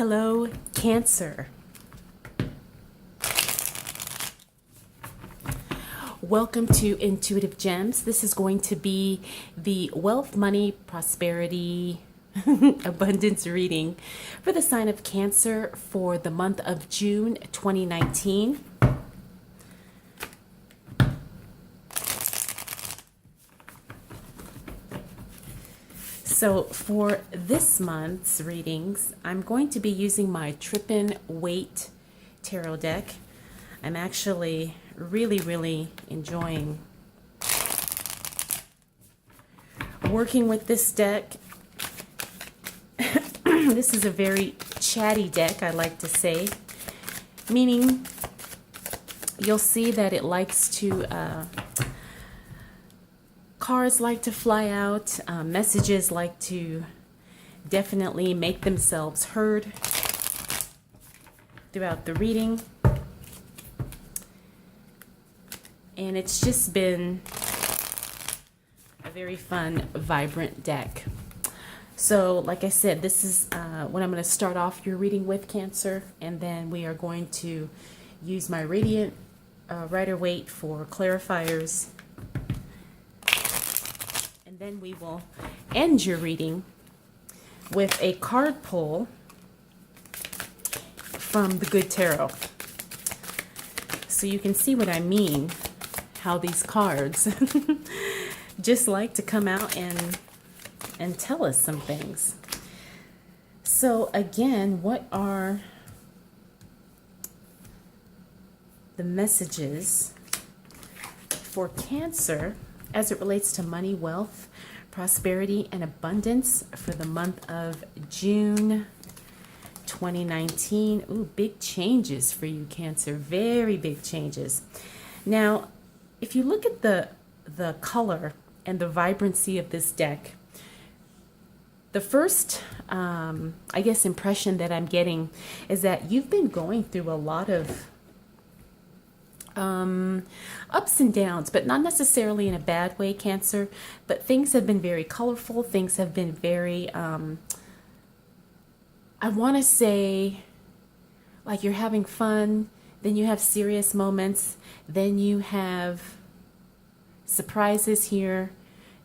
Hello, Cancer. Welcome to Intuitive Gems. This is going to be the wealth, money, prosperity, abundance reading for the sign of Cancer for the month of June 2019. So for this month's readings, I'm going to be using my Trippin Weight Tarot deck. I'm actually really enjoying working with this deck. This is a very chatty deck, I like to say, meaning you'll see that it likes to cards like to fly out, messages like to definitely make themselves heard throughout the reading. And it's just been a very fun, vibrant deck. So, like I said, this is what I'm going to start off your reading with, Cancer, and then we are going to use my Radiant Rider-Waite for clarifiers. And then we will end your reading with a card pull from the Good Tarot. So you can see what I mean, how these cards just like to come out and tell us some things. So again, what are the messages for Cancer as it relates to money, wealth, prosperity, and abundance for the month of June 2019. Ooh, big changes for you, Cancer. Very big changes. Now, if you look at the color and the vibrancy of this deck, the first, I guess, impression that I'm getting is that you've been going through a lot of ups and downs, but not necessarily in a bad way, Cancer, but things have been very colorful. Things have been very, I want to say, like you're having fun, then you have serious moments, then you have surprises here,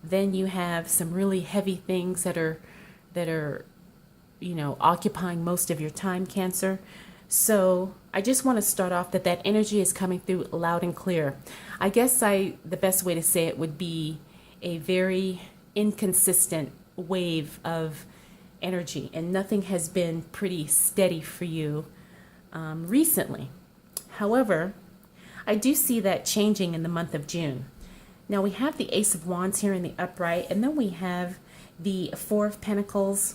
then you have some really heavy things that are, you know, occupying most of your time, Cancer. So I just want to start off that energy is coming through loud and clear. I guess the best way to say it would be a very inconsistent wave of energy, and nothing has been pretty steady for you recently. However, I do see that changing in the month of June. Now we have the Ace of Wands here in the upright, and then we have the Four of Pentacles,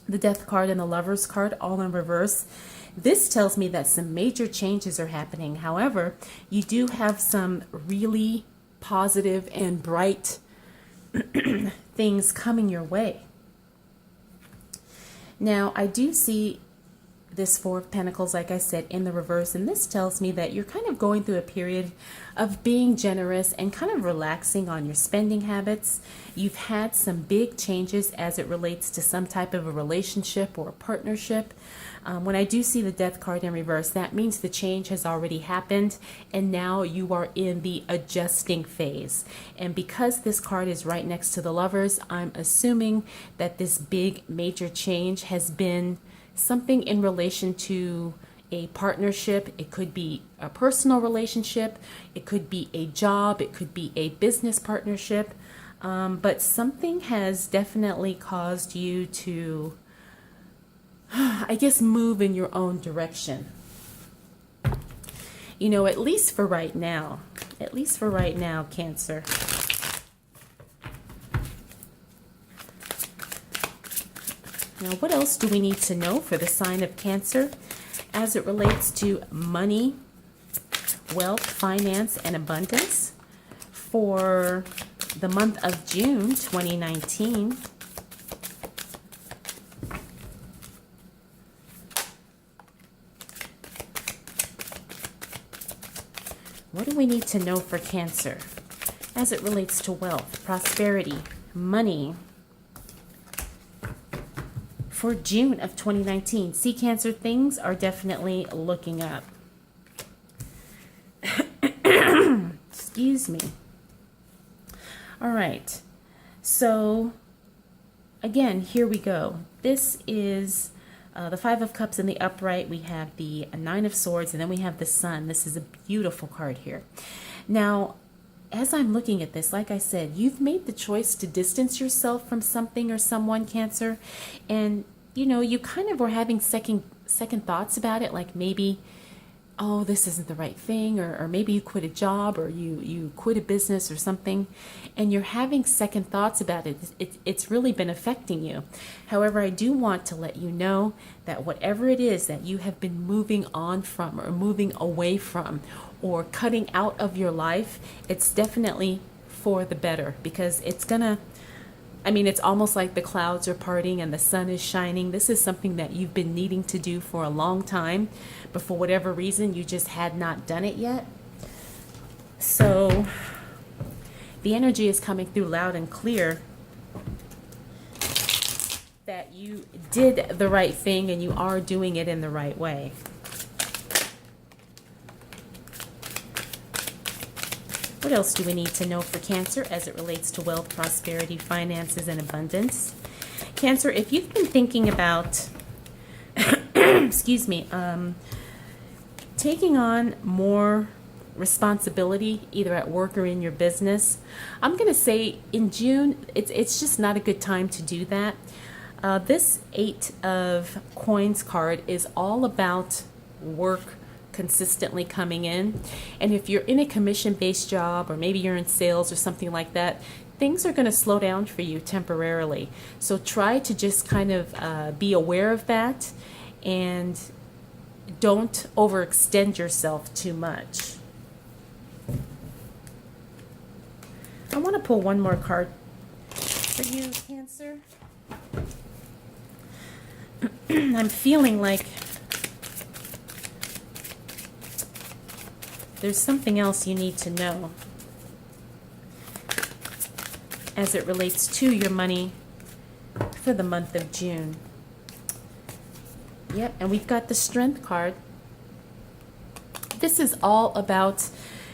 the Death card, and the Lovers card all in reverse. This tells me that some major changes are happening. However, you do have some really positive and bright things coming your way. Now, I do see this Four of Pentacles, like I said, in the reverse, and this tells me that you're kind of going through a period of being generous and kind of relaxing on your spending habits. You've had some big changes as it relates to some type of a relationship or a partnership. When I do see the Death card in reverse, that means the change has already happened, and now you are in the adjusting phase. And because this card is right next to the Lovers, I'm assuming that this big major change has been something in relation to a partnership. It could be a personal relationship, it could be a job, it could be a business partnership, but something has definitely caused you to, I guess, move in your own direction. You know, at least for right now, Cancer. Now, what else do we need to know for the sign of Cancer as it relates to money, wealth, finance, and abundance for the month of June 2019? What do we need to know for Cancer as it relates to wealth, prosperity, money, for June of 2019. See, Cancer, things are definitely looking up. Excuse me. All right. So, again, here we go. This is the Five of Cups in the upright. We have the Nine of Swords, and then we have the Sun. This is a beautiful card here. Now, as I'm looking at this, like I said, you've made the choice to distance yourself from something or someone, Cancer, and you kind of were having second thoughts about it, like maybe, oh, this isn't the right thing, or maybe you quit a job, or you quit a business or something, and you're having second thoughts about it. It's really been affecting you. However, I do want to let you know that whatever it is that you have been moving on from, or moving away from, or cutting out of your life, it's definitely for the better, because it's almost like the clouds are parting and the sun is shining. This is something that you've been needing to do for a long time, but for whatever reason, you just had not done it yet. So the energy is coming through loud and clear that you did the right thing and you are doing it in the right way. What else do we need to know for Cancer as it relates to wealth, prosperity, finances, and abundance? Cancer, if you've been thinking about, excuse me, taking on more responsibility, either at work or in your business, I'm going to say in June, it's just not a good time to do that. This Eight of Coins card is all about work consistently coming in, and if you're in a commission-based job, or maybe you're in sales or something like that, things are going to slow down for you temporarily. So try to just kind of be aware of that, and don't overextend yourself too much. I want to pull one more card for you, Cancer. I'm feeling like there's something else you need to know as it relates to your money for the month of June. Yep, and we've got the Strength card. This is all about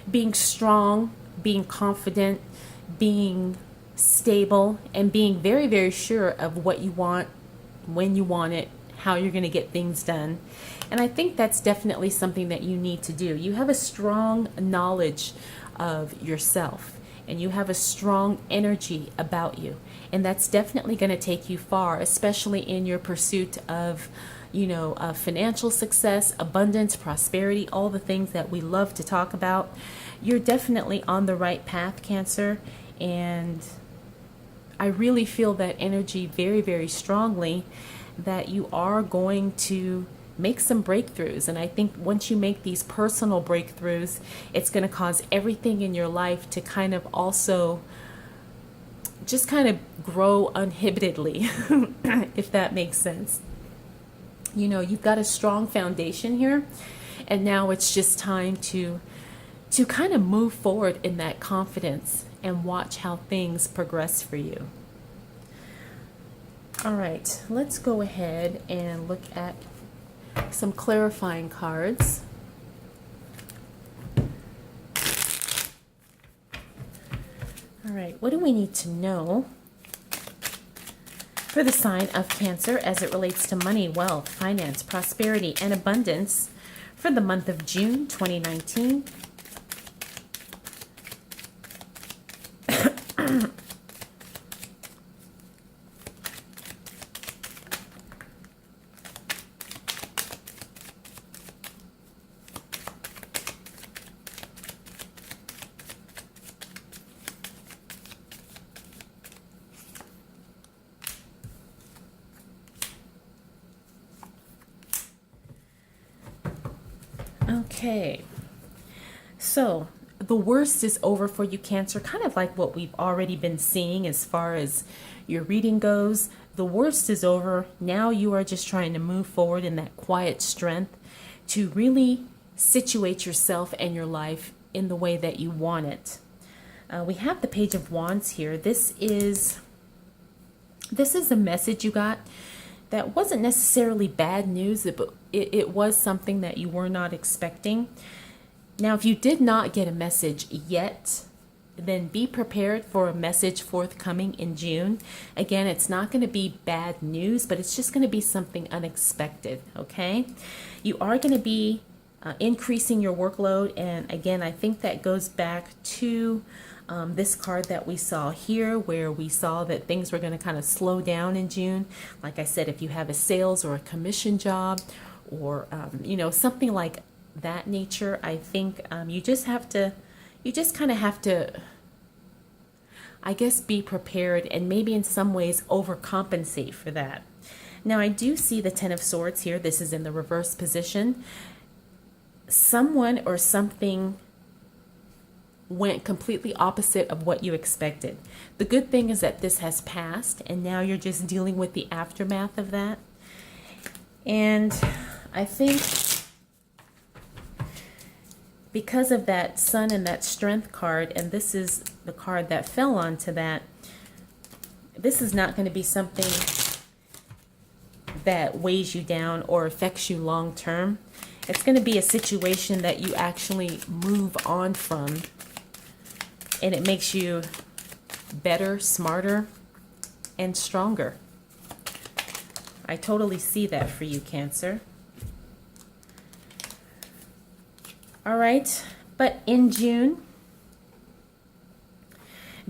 being strong, being confident, being stable, and being very, very sure of what you want, when you want it, how you're going to get things done. And I think that's definitely something that you need to do. You have a strong knowledge of yourself, and you have a strong energy about you. And that's definitely going to take you far, especially in your pursuit of, financial success, abundance, prosperity, all the things that we love to talk about. You're definitely on the right path, Cancer. And I really feel that energy very, very strongly, that you are going to make some breakthroughs. And I think once you make these personal breakthroughs, it's going to cause everything in your life to kind of also just kind of grow uninhibitedly, if that makes sense. You've got a strong foundation here, and now it's just time to kind of move forward in that confidence and watch how things progress for you. All right, let's go ahead and look at some clarifying cards. All right, what do we need to know for the sign of Cancer as it relates to money, wealth, finance, prosperity, and abundance for the month of June 2019? Okay, so the worst is over for you, Cancer, kind of like what we've already been seeing as far as your reading goes. The worst is over. Now you are just trying to move forward in that quiet strength to really situate yourself and your life in the way that you want it. We have the Page of Wands here. This is a message you got. that wasn't necessarily bad news, but it was something that you were not expecting. Now, if you did not get a message yet, then be prepared for a message forthcoming in June. Again, it's not going to be bad news, but it's just going to be something unexpected, okay? You are going to be increasing your workload, and again, I think that goes back to this card that we saw here, where we saw that things were going to kind of slow down in June. Like I said, if you have a sales or a commission job, or something like that nature, I think you just kind of have to, I guess, be prepared and maybe in some ways overcompensate for that. Now, I do see the Ten of Swords here. This is in the reverse position. Someone or something went completely opposite of what you expected. The good thing is that this has passed, and now you're just dealing with the aftermath of that. And I think because of that Sun and that Strength card, and this is the card that fell onto that, this is not going to be something that weighs you down or affects you long term. It's going to be a situation that you actually move on from, and it makes you better, smarter, and stronger. I totally see that for you, Cancer. All right, but in June,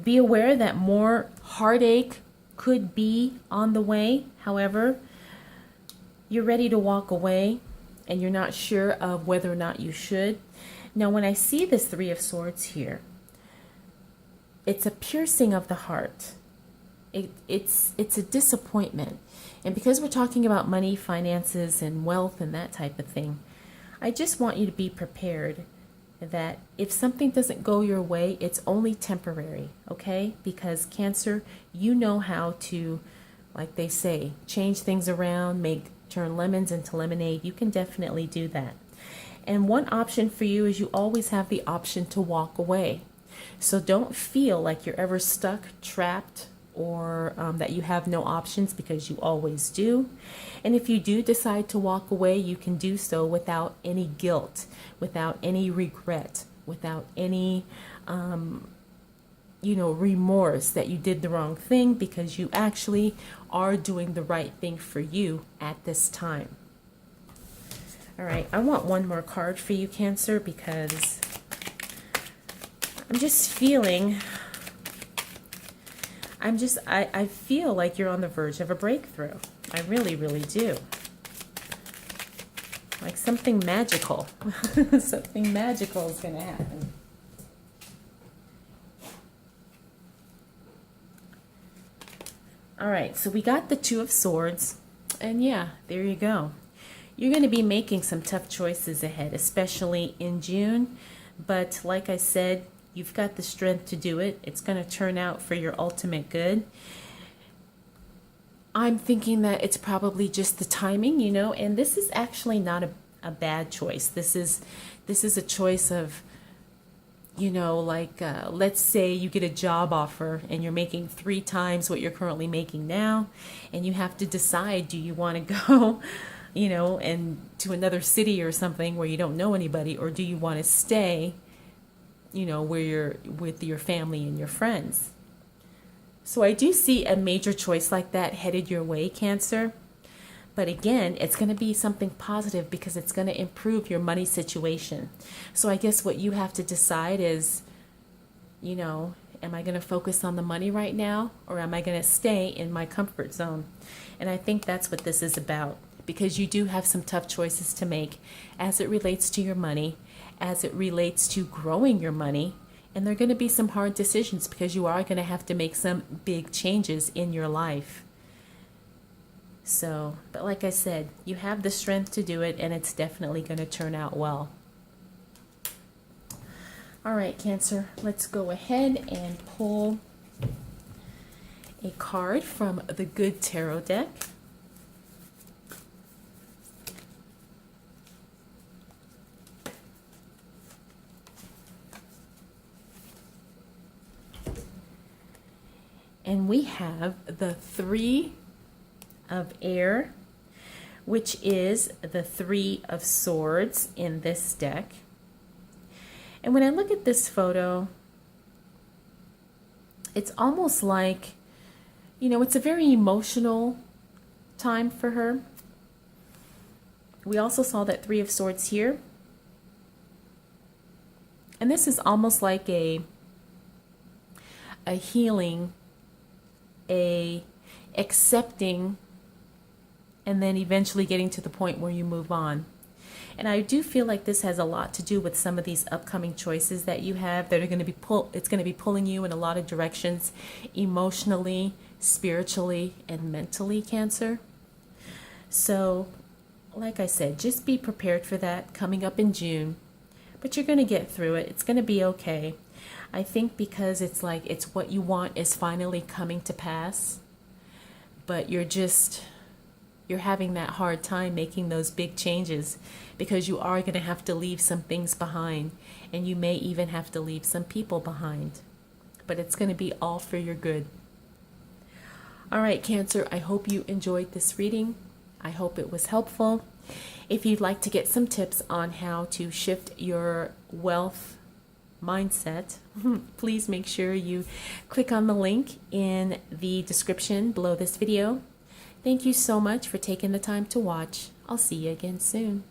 be aware that more heartache could be on the way. However, you're ready to walk away, and you're not sure of whether or not you should. Now, when I see this Three of Swords here, it's a piercing of the heart. It's a disappointment. And because we're talking about money, finances, and wealth and that type of thing, I just want you to be prepared that if something doesn't go your way, it's only temporary, okay? Because Cancer, you know how to, like they say, change things around, turn lemons into lemonade. You can definitely do that. And one option for you is you always have the option to walk away. So don't feel like you're ever stuck, trapped, or that you have no options, because you always do. And if you do decide to walk away, you can do so without any guilt, without any regret, without any remorse that you did the wrong thing, because you actually are doing the right thing for you at this time. All right, I want one more card for you, Cancer, because I'm just feeling, I feel like you're on the verge of a breakthrough. I really, really do. Like something magical. Something magical is going to happen. All right, so we got the Two of Swords. And yeah, there you go. You're going to be making some tough choices ahead, especially in June. But like I said, you've got the strength to do it. It's going to turn out for your ultimate good. I'm thinking that it's probably just the timing, and this is actually not a bad choice. This is a choice of, let's say you get a job offer and you're making 3 times what you're currently making now, and you have to decide, do you want to go, and to another city or something where you don't know anybody, or do you want to stay, where you're with your family and your friends? So I do see a major choice like that headed your way, Cancer. But again, it's going to be something positive because it's going to improve your money situation. So I guess what you have to decide is, am I going to focus on the money right now, or am I going to stay in my comfort zone? And I think that's what this is about, because you do have some tough choices to make as it relates to your money, as it relates to growing your money. And there are going to be some hard decisions because you are going to have to make some big changes in your life. So, but like I said, you have the strength to do it, and it's definitely going to turn out well. All right, Cancer, let's go ahead and pull a card from the Good Tarot deck. And we have the 3 of air, which is the Three of Swords in this deck. And when I look at this photo, it's almost like, you know, it's a very emotional time for her. We also saw that Three of Swords here. And this is almost like a healing, a accepting, and then eventually getting to the point where you move on. And I do feel like this has a lot to do with some of these upcoming choices that you have that are going to be it's going to be pulling you in a lot of directions, emotionally, spiritually, and mentally, Cancer. So, like I said, just be prepared for that coming up in June. But you're going to get through it. It's going to be okay. I think because it's like it's what you want is finally coming to pass. But you're having that hard time making those big changes because you are going to have to leave some things behind, and you may even have to leave some people behind. But it's going to be all for your good. All right, Cancer, I hope you enjoyed this reading. I hope it was helpful. If you'd like to get some tips on how to shift your wealth mindset, please make sure you click on the link in the description below this video. Thank you so much for taking the time to watch. I'll see you again soon.